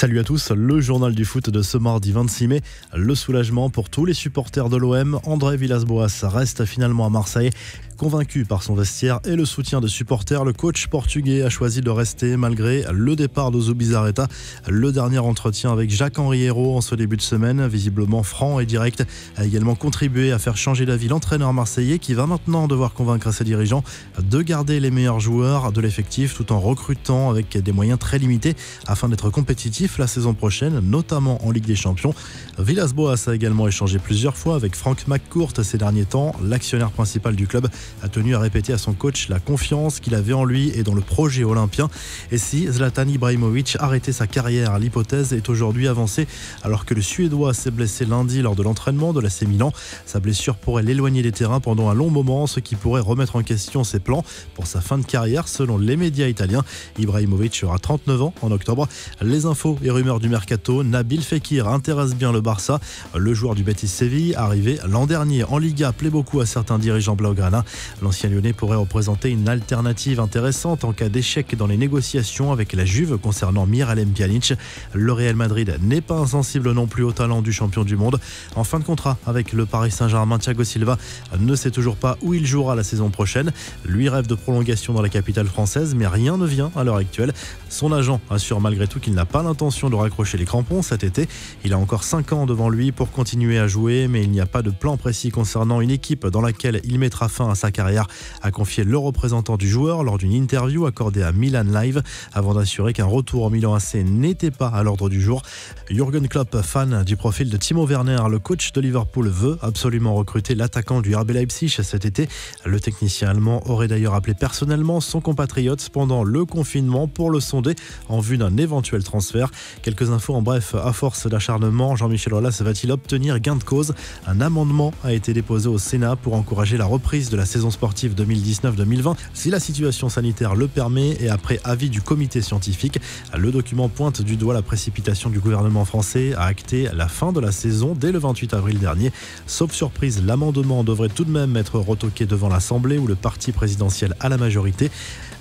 Salut à tous, le journal du foot de ce mardi 26 mai. Le soulagement pour tous les supporters de l'OM. André Villas-Boas reste finalement à Marseille. Convaincu par son vestiaire et le soutien des supporters, le coach portugais a choisi de rester malgré le départ de Zubizarreta. Le dernier entretien avec Jacques-Henri Hérault en ce début de semaine, visiblement franc et direct, a également contribué à faire changer d'avis l'entraîneur marseillais qui va maintenant devoir convaincre ses dirigeants de garder les meilleurs joueurs de l'effectif tout en recrutant avec des moyens très limités afin d'être compétitif la saison prochaine, notamment en Ligue des Champions. Villas-Boas a également échangé plusieurs fois avec Frank McCourt ces derniers temps. L'actionnaire principal du club a tenu à répéter à son coach la confiance qu'il avait en lui et dans le projet olympien. Et si Zlatan Ibrahimovic arrêtait sa carrière, l'hypothèse est aujourd'hui avancée alors que le Suédois s'est blessé lundi lors de l'entraînement de l'AC Milan. Sa blessure pourrait l'éloigner des terrains pendant un long moment, ce qui pourrait remettre en question ses plans pour sa fin de carrière selon les médias italiens. Ibrahimovic aura 39 ans en octobre. Les infos et rumeurs du mercato, Nabil Fekir intéresse bien le Barça. Le joueur du Betis Séville, arrivé l'an dernier en Liga, plaît beaucoup à certains dirigeants blaugrana. L'ancien Lyonnais pourrait représenter une alternative intéressante en cas d'échec dans les négociations avec la Juve concernant Miralem Pjanic. Le Real Madrid n'est pas insensible non plus au talent du champion du monde. En fin de contrat avec le Paris Saint-Germain, Thiago Silva ne sait toujours pas où il jouera la saison prochaine. Lui rêve de prolongation dans la capitale française, mais rien ne vient à l'heure actuelle. Son agent assure malgré tout qu'il n'a pas l'intention de raccrocher les crampons cet été. Il a encore 5 ans devant lui pour continuer à jouer, mais il n'y a pas de plan précis concernant une équipe dans laquelle il mettra fin à sa carrière, a confié le représentant du joueur lors d'une interview accordée à Milan Live avant d'assurer qu'un retour au Milan AC n'était pas à l'ordre du jour. Jürgen Klopp, fan du profil de Timo Werner, le coach de Liverpool, veut absolument recruter l'attaquant du RB Leipzig cet été. Le technicien allemand aurait d'ailleurs appelé personnellement son compatriote pendant le confinement pour le sonder en vue d'un éventuel transfert. Quelques infos en bref, à force d'acharnement, Jean-Michel Aulas va-t-il obtenir gain de cause? Un amendement a été déposé au Sénat pour encourager la reprise de la saison sportive 2019-2020 si la situation sanitaire le permet et après avis du comité scientifique. Le document pointe du doigt la précipitation du gouvernement français à acter la fin de la saison dès le 28 avril dernier. Sauf surprise, l'amendement devrait tout de même être retoqué devant l'Assemblée où le parti présidentiel a la majorité.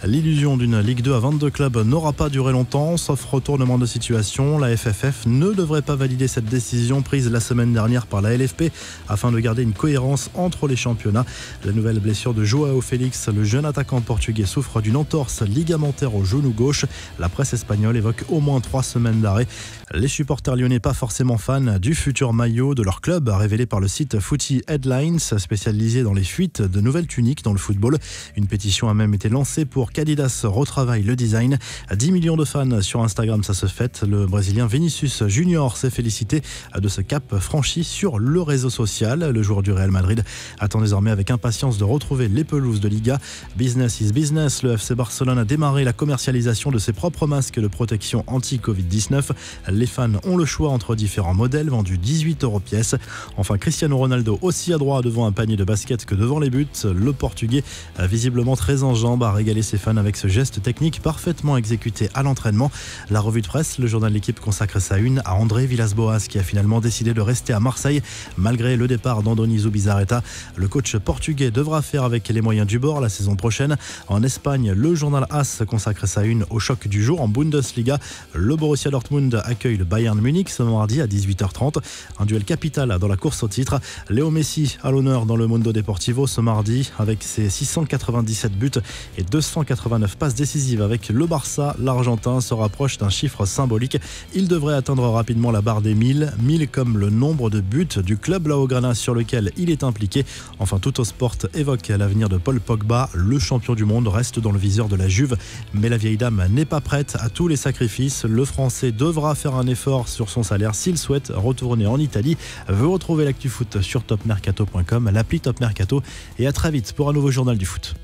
L'illusion d'une Ligue 2 à 22 clubs n'aura pas duré longtemps, sauf retournement de situation. La FFF ne devrait pas valider cette décision prise la semaine dernière par la LFP afin de garder une cohérence entre les championnats. La nouvelle blessure de Joao Félix, le jeune attaquant portugais, souffre d'une entorse ligamentaire au genou gauche. La presse espagnole évoque au moins 3 semaines d'arrêt. Les supporters lyonnais pas forcément fans du futur maillot de leur club, révélé par le site Footy Headlines, spécialisé dans les fuites de nouvelles tuniques dans le football. Une pétition a même été lancée pour qu'Adidas retravaille le design. 10 millions de fans sur Instagram, ça se fête. Le Brésilien Vinicius Junior s'est félicité de ce cap franchi sur le réseau social. Le joueur du Real Madrid attend désormais avec impatience de retrouver les pelouses de Liga. Business is business. Le FC Barcelone a démarré la commercialisation de ses propres masques de protection anti-Covid-19. Les fans ont le choix entre différents modèles vendus 18 € pièce. Enfin, Cristiano Ronaldo aussi adroit devant un panier de basket que devant les buts. Le Portugais, visiblement très en jambes, a régalé ses fans avec ce geste technique parfaitement exécuté à l'entraînement. La revue de presse, le journal de l'équipe consacre sa une à André Villas-Boas qui a finalement décidé de rester à Marseille malgré le départ d'Andoni Zubizarreta. Le coach portugais devra faire avec les moyens du bord la saison prochaine. En Espagne, le journal AS consacre sa une au choc du jour en Bundesliga. Le Borussia Dortmund accueille le Bayern Munich ce mardi à 18h30. Un duel capital dans la course au titre. Léo Messi à l'honneur dans le Mundo Deportivo ce mardi avec ses 697 buts et 289 passes décisives avec le Barça. L'Argentin se rapproche d'un chiffre symbolique. Il devrait atteindre rapidement la barre des 1000 comme le nombre de buts du club Blaugrana sur lequel il est impliqué. Enfin, Tuttosport évoque l'avenir de Paul Pogba. Le champion du monde reste dans le viseur de la Juve, mais la vieille dame n'est pas prête à tous les sacrifices. Le Français devra faire un effort sur son salaire s'il souhaite retourner en Italie. Vous retrouvez l'actu foot sur topmercato.com, l'appli Top Mercato, et à très vite pour un nouveau journal du foot.